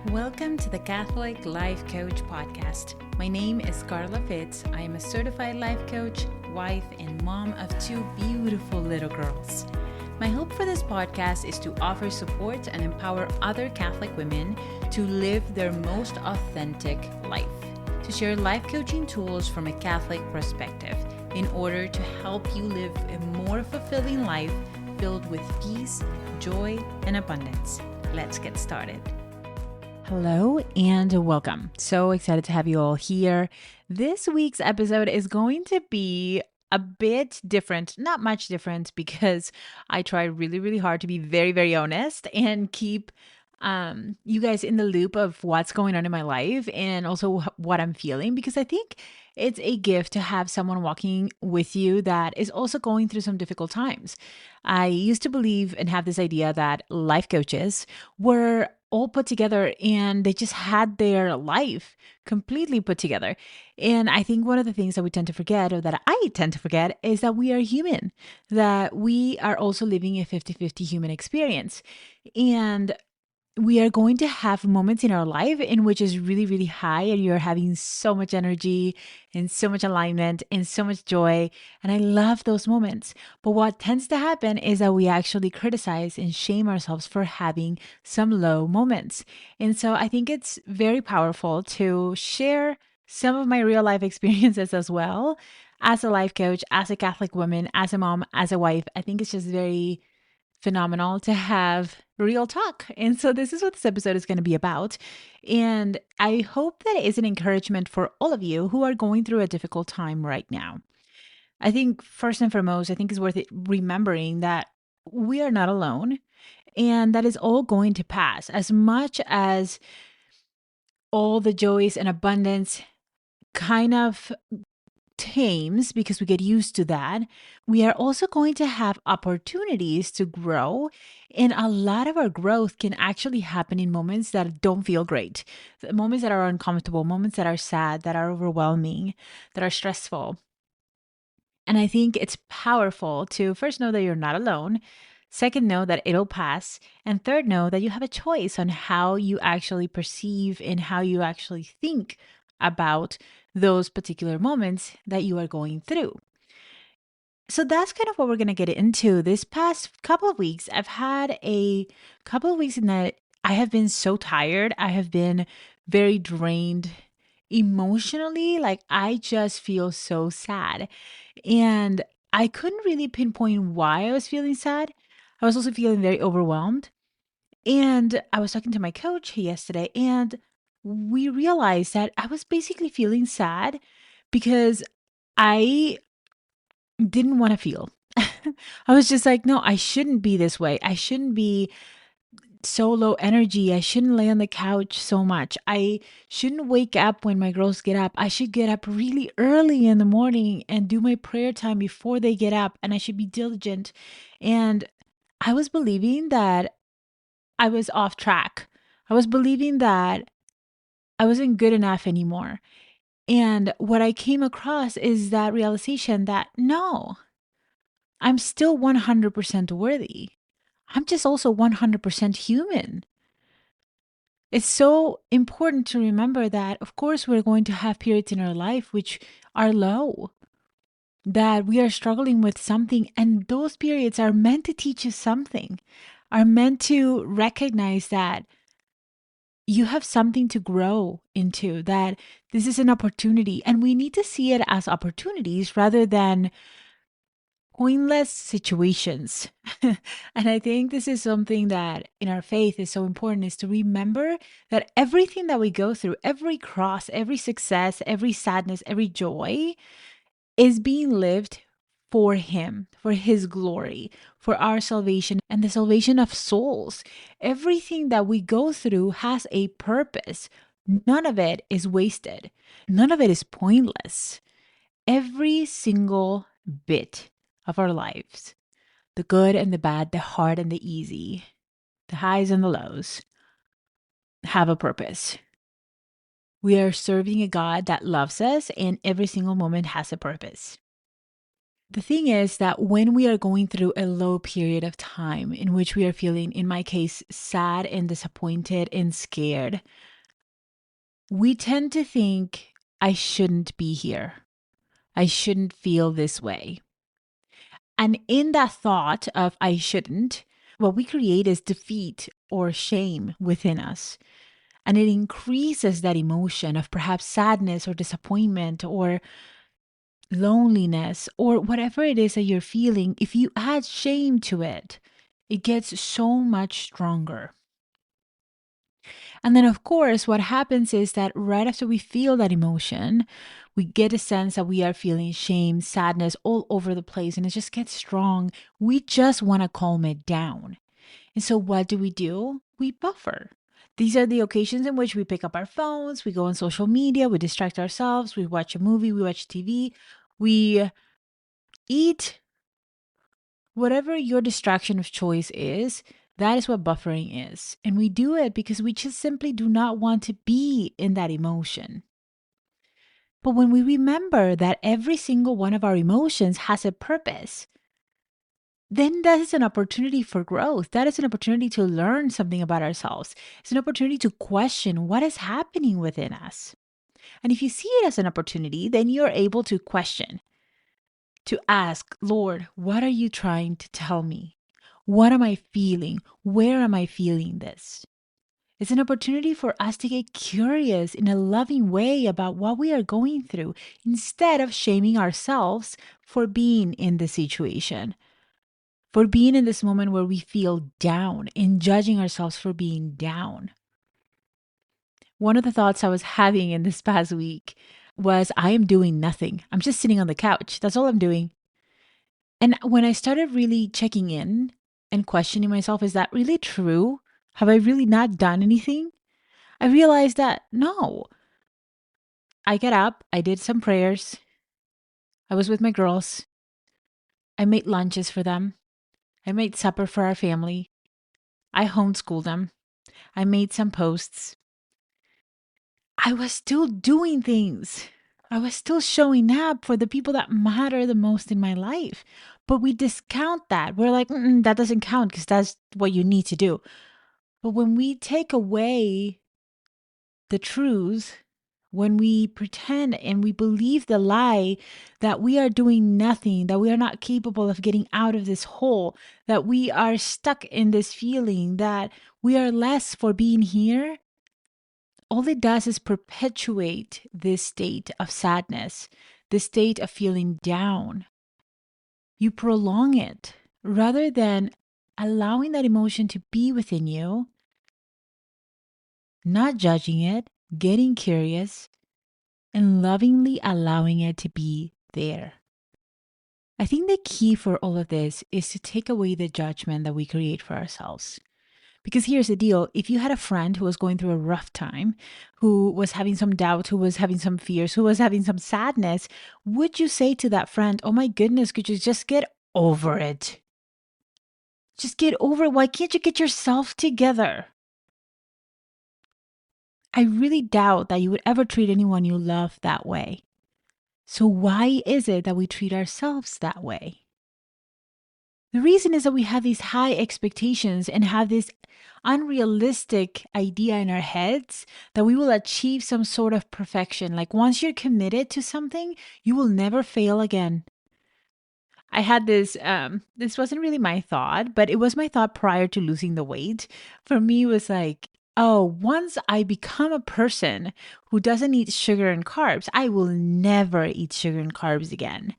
Welcome to the Catholic Life Coach Podcast. My name is Carla Fitz. I am a certified life coach, wife, and mom of two beautiful little girls. My hope for this podcast is to offer support and empower other Catholic women to live their most authentic life, to share life coaching tools from a Catholic perspective in order to help you live a more fulfilling life filled with peace, joy, and abundance. Let's get started. Hello and welcome. So excited to have you all here. This week's episode is going to be a bit different, not much different, because I try really, really hard to be very, very honest and keep you guys in the loop of what's going on in my life and also what I'm feeling, because I think it's a gift to have someone walking with you that is also going through some difficult times. I used to believe and have this idea that life coaches were all put together and they just had their life completely put together. And I think one of the things that we tend to forget, or that I tend to forget, is that we are human, that we are also living a 50-50 human experience. And we are going to have moments in our life in which is really, really high and you're having so much energy and so much alignment and so much joy. And I love those moments. But what tends to happen is that we actually criticize and shame ourselves for having some low moments. And so I think it's very powerful to share some of my real life experiences as well. As a life coach, as a Catholic woman, as a mom, as a wife, I think it's just very phenomenal to have real talk. And so this is what this episode is going to be about. And I hope that it is an encouragement for all of you who are going through a difficult time right now. I think first and foremost, I think it's worth it remembering that we are not alone and that is all going to pass. As much as all the joys and abundance kind of tames because we get used to that, we are also going to have opportunities to grow. And a lot of our growth can actually happen in moments that don't feel great, moments that are uncomfortable, moments that are sad, that are overwhelming, that are stressful. And I think it's powerful to first know that you're not alone. Second, know that it'll pass. And third, know that you have a choice on how you actually perceive and how you actually think about those particular moments that you are going through. So that's kind of what we're going to get into. This past couple of weeks, I've had a couple of weeks in that I have been so tired. I have been very drained emotionally. Like I just feel so sad. And I couldn't really pinpoint why I was feeling sad. I was also feeling very overwhelmed. And I was talking to my coach yesterday, and we realized that I was basically feeling sad because I didn't want to feel. I was just like, no, I shouldn't be this way. I shouldn't be so low energy. I shouldn't lay on the couch so much. I shouldn't wake up when my girls get up. I should get up really early in the morning and do my prayer time before they get up. And I should be diligent. And I was believing that I was off track. I was believing that I wasn't good enough anymore. And what I came across is that realization that no, I'm still 100% worthy. I'm just also 100% human. It's so important to remember that, of course, we're going to have periods in our life which are low, that we are struggling with something. And those periods are meant to teach us something, are meant to recognize that you have something to grow into, that this is an opportunity. And we need to see it as opportunities rather than pointless situations. And I think this is something that in our faith is so important, is to remember that everything that we go through, every cross, every success, every sadness, every joy is being lived for Him, for His glory, for our salvation and the salvation of souls. Everything that we go through has a purpose. None of it is wasted. None of it is pointless. Every single bit of our lives, the good and the bad, the hard and the easy, the highs and the lows, have a purpose. We are serving a God that loves us, and every single moment has a purpose. The thing is that when we are going through a low period of time in which we are feeling, in my case, sad and disappointed and scared, we tend to think, I shouldn't be here. I shouldn't feel this way. And in that thought of I shouldn't, what we create is defeat or shame within us. And it increases that emotion of perhaps sadness or disappointment or loneliness or whatever it is that you're feeling. If you add shame to it, it gets so much stronger. And then, of course, what happens is that right after we feel that emotion, we get a sense that we are feeling shame, sadness all over the place, and it just gets strong. We just want to calm it down. And so, what do? We buffer. These are the occasions in which we pick up our phones, we go on social media, we distract ourselves, we watch a movie, we watch TV, we eat. Whatever your distraction of choice is, that is what buffering is. And we do it because we just simply do not want to be in that emotion. But when we remember that every single one of our emotions has a purpose, then that is an opportunity for growth. That is an opportunity to learn something about ourselves. It's an opportunity to question what is happening within us. And if you see it as an opportunity, then you're able to question, to ask, Lord, what are you trying to tell me? What am I feeling? Where am I feeling this? It's an opportunity for us to get curious in a loving way about what we are going through instead of shaming ourselves for being in the situation, for being in this moment where we feel down and judging ourselves for being down. One of the thoughts I was having in this past week was, I am doing nothing. I'm just sitting on the couch. That's all I'm doing. And when I started really checking in and questioning myself, is that really true? Have I really not done anything? I realized that no. I got up, I did some prayers, I was with my girls, I made lunches for them, I made supper for our family, I homeschooled them, I made some posts. I was still doing things. I was still showing up for the people that matter the most in my life. But we discount that. We're like, that doesn't count because that's what you need to do. But when we take away the truth, when we pretend and we believe the lie that we are doing nothing, that we are not capable of getting out of this hole, that we are stuck in this feeling, that we are less for being here, all it does is perpetuate this state of sadness, this state of feeling down. You prolong it rather than allowing that emotion to be within you, not judging it, getting curious, and lovingly allowing it to be there. I think the key for all of this is to take away the judgment that we create for ourselves. Because here's the deal. If you had a friend who was going through a rough time, who was having some doubt, who was having some fears, who was having some sadness, would you say to that friend, oh my goodness, could you just get over it? Just get over it. Why can't you get yourself together? I really doubt that you would ever treat anyone you love that way. So why is it that we treat ourselves that way? The reason is that we have these high expectations and have this unrealistic idea in our heads that we will achieve some sort of perfection. Like once you're committed to something, you will never fail again. I had this wasn't really my thought, but it was my thought prior to losing the weight. For me, it was like, oh, once I become a person who doesn't eat sugar and carbs, I will never eat sugar and carbs again.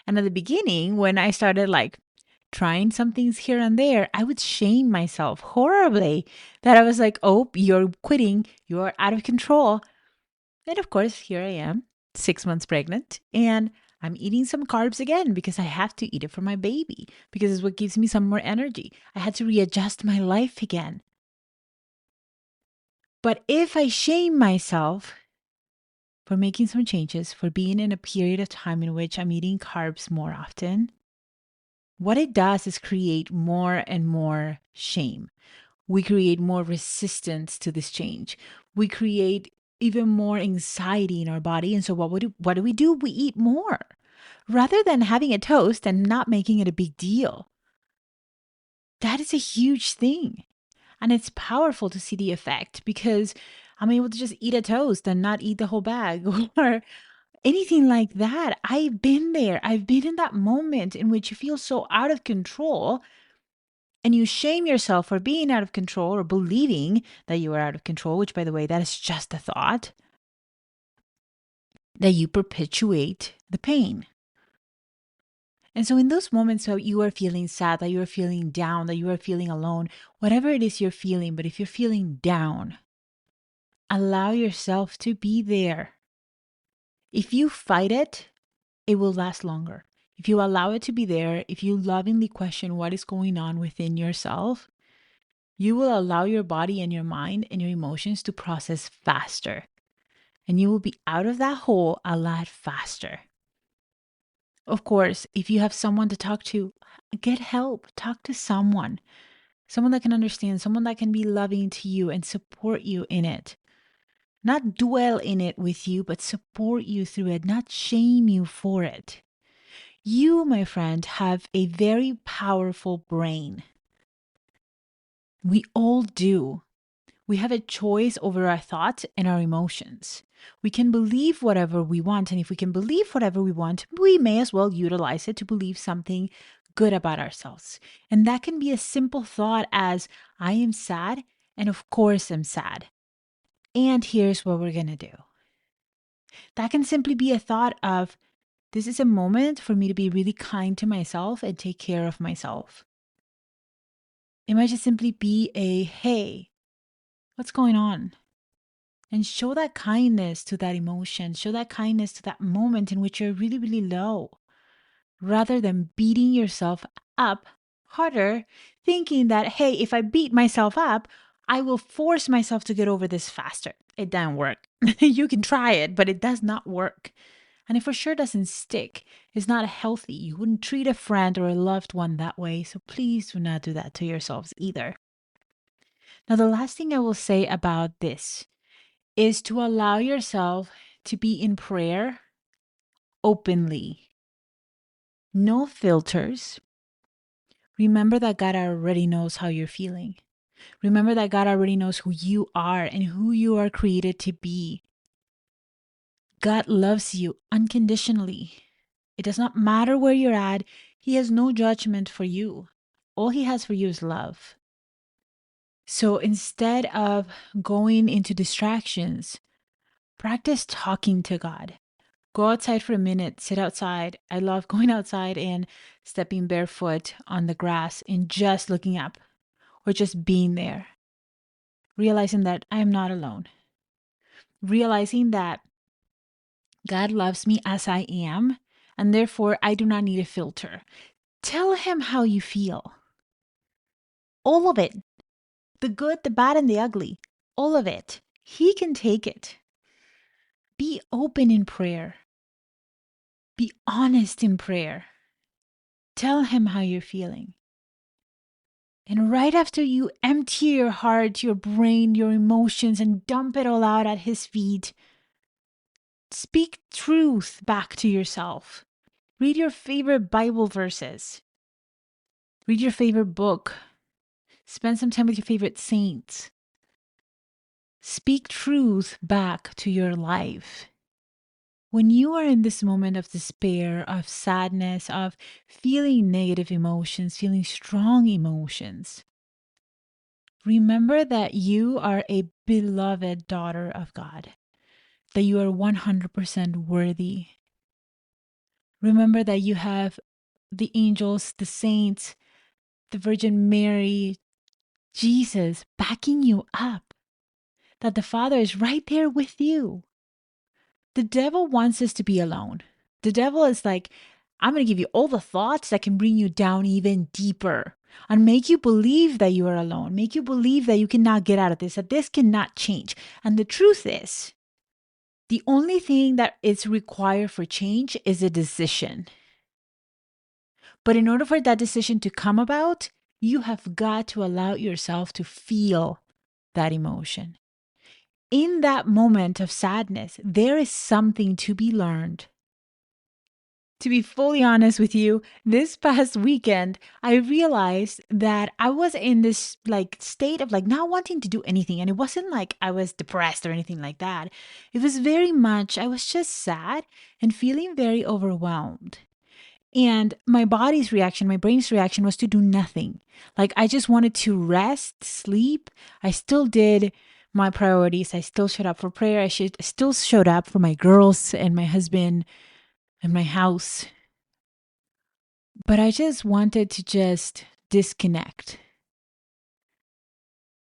And at the beginning, when I started like trying some things here and there, I would shame myself horribly that I was like, oh, you're quitting, you're out of control. And of course, here I am, 6 months pregnant, and I'm eating some carbs again because I have to eat it for my baby, because it's what gives me some more energy. I had to readjust my life again. But if I shame myself for making some changes, for being in a period of time in which I'm eating carbs more often, what it does is create more and more shame. We create more resistance to this change. We create even more anxiety in our body. And so what do we do? We eat more, rather than having a toast and not making it a big deal. That is a huge thing. And it's powerful to see the effect because I'm able to just eat a toast and not eat the whole bag or anything like that. I've been there. I've been in that moment in which you feel so out of control and you shame yourself for being out of control or believing that you are out of control, which, by the way, that is just a thought, that you perpetuate the pain. And so, in those moments where you are feeling sad, that you are feeling down, that you are feeling alone, whatever it is you're feeling, but if you're feeling down, allow yourself to be there. If you fight it, it will last longer. If you allow it to be there, if you lovingly question what is going on within yourself, you will allow your body and your mind and your emotions to process faster. And you will be out of that hole a lot faster. Of course, if you have someone to talk to, get help. Talk to someone that can understand, someone that can be loving to you and support you in it. Not dwell in it with you, but support you through it, not shame you for it. You, my friend, have a very powerful brain. We all do. We have a choice over our thoughts and our emotions. We can believe whatever we want. And if we can believe whatever we want, we may as well utilize it to believe something good about ourselves. And that can be a simple thought as, I am sad, and of course I'm sad. And here's what we're going to do. That can simply be a thought of, this is a moment for me to be really kind to myself and take care of myself. It might just simply be a, hey, what's going on? And show that kindness to that emotion, show that kindness to that moment in which you're really, really low, rather than beating yourself up harder, thinking that, hey, if I beat myself up, I will force myself to get over this faster. It doesn't work. You can try it, but it does not work. And it for sure doesn't stick. It's not healthy. You wouldn't treat a friend or a loved one that way. So please do not do that to yourselves either. Now, the last thing I will say about this is to allow yourself to be in prayer openly. No filters. Remember that God already knows how you're feeling. Remember that God already knows who you are and who you are created to be. God loves you unconditionally. It does not matter where you're at. He has no judgment for you. All he has for you is love. So instead of going into distractions, practice talking to God. Go outside for a minute, sit outside. I love going outside and stepping barefoot on the grass and just looking up or just being there. Realizing that I am not alone. Realizing that God loves me as I am, and therefore I do not need a filter. Tell him how you feel. All of it. The good, the bad, and the ugly. All of it. He can take it. Be open in prayer. Be honest in prayer. Tell him how you're feeling. And right after you empty your heart, your brain, your emotions, and dump it all out at his feet, speak truth back to yourself. Read your favorite Bible verses. Read your favorite book. Spend some time with your favorite saints. Speak truth back to your life. When you are in this moment of despair, of sadness, of feeling negative emotions, feeling strong emotions, remember that you are a beloved daughter of God, that you are 100% worthy. Remember that you have the angels, the saints, the Virgin Mary, Jesus backing you up, that the Father is right there with you. The devil wants us to be alone. The devil is like, I'm going to give you all the thoughts that can bring you down even deeper and make you believe that you are alone, make you believe that you cannot get out of this, that this cannot change. And the truth is, the only thing that is required for change is a decision. But in order for that decision to come about, you have got to allow yourself to feel that emotion. In that moment of sadness, there is something to be learned. To be fully honest with you, this past weekend, I realized that I was in this state of not wanting to do anything. And it wasn't like I was depressed or anything like that. It was very much, I was just sad and feeling very overwhelmed. And my body's reaction, my brain's reaction was to do nothing. I just wanted to rest, sleep. I still did my priorities. I still showed up for prayer. Still showed up for my girls and my husband and my house. But I just wanted to just disconnect.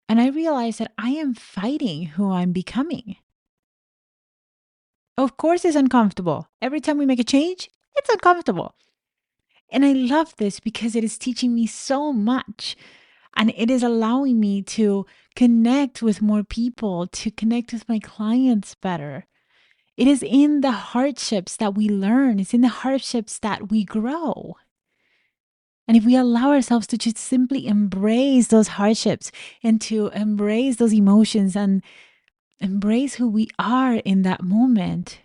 And I realized that I am fighting who I'm becoming. Of course, it's uncomfortable. Every time we make a change, it's uncomfortable. And I love this because it is teaching me so much. And it is allowing me to connect with more people, to connect with my clients better. It is in the hardships that we learn. It's in the hardships that we grow. And if we allow ourselves to just simply embrace those hardships and to embrace those emotions and embrace who we are in that moment,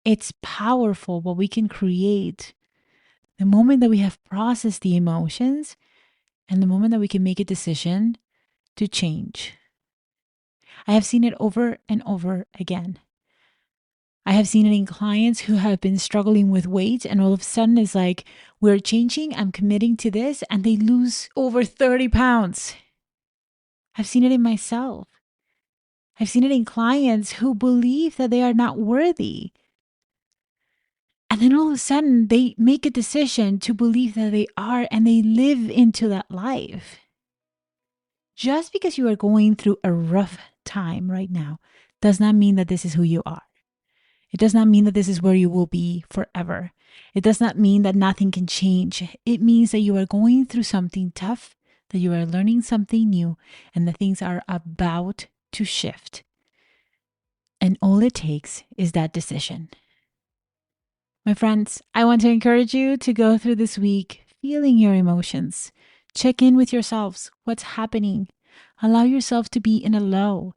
it's powerful what we can create. The moment that we have processed the emotions and the moment that we can make a decision to change. I have seen it over and over again. I have seen it in clients who have been struggling with weight, and all of a sudden it's like, we're changing, I'm committing to this, and they lose over 30 pounds. I've seen it in myself. I've seen it in clients who believe that they are not worthy. And then all of a sudden they make a decision to believe that they are, and they live into that life. Just because you are going through a rough time right now does not mean that this is who you are. It does not mean that this is where you will be forever. It does not mean that nothing can change. It means that you are going through something tough, that you are learning something new, and that things are about to shift. And all it takes is that decision. My friends, I want to encourage you to go through this week feeling your emotions. Check in with yourselves. What's happening? Allow yourself to be in a low,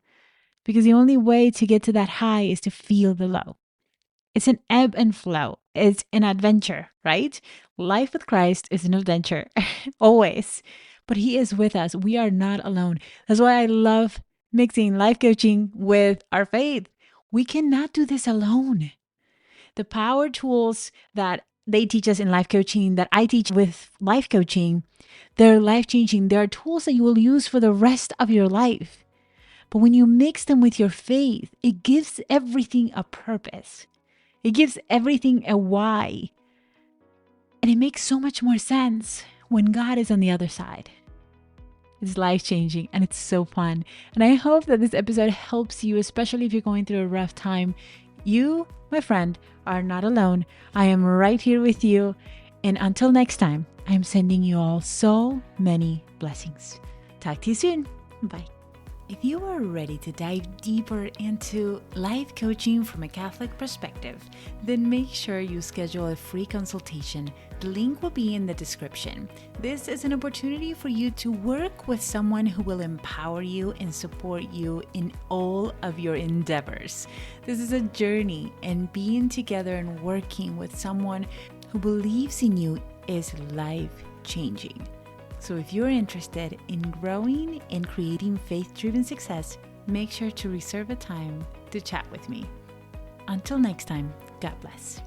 because the only way to get to that high is to feel the low. It's an ebb and flow. It's an adventure, right? Life with Christ is an adventure, always. But He is with us. We are not alone. That's why I love mixing life coaching with our faith. We cannot do this alone. The power tools that they teach us in life coaching, that I teach with life coaching, they're life-changing. They are tools that you will use for the rest of your life. But when you mix them with your faith, it gives everything a purpose. It gives everything a why. And it makes so much more sense when God is on the other side. It's life-changing and it's so fun. And I hope that this episode helps you, especially if you're going through a rough time. You, my friend, are not alone. I am right here with you. And until next time, I am sending you all so many blessings. Talk to you soon. Bye. If you are ready to dive deeper into life coaching from a Catholic perspective, then make sure you schedule a free consultation. The link will be in the description. This is an opportunity for you to work with someone who will empower you and support you in all of your endeavors. This is a journey, and being together and working with someone who believes in you is life-changing. So if you're interested in growing and creating faith-driven success, make sure to reserve a time to chat with me. Until next time, God bless.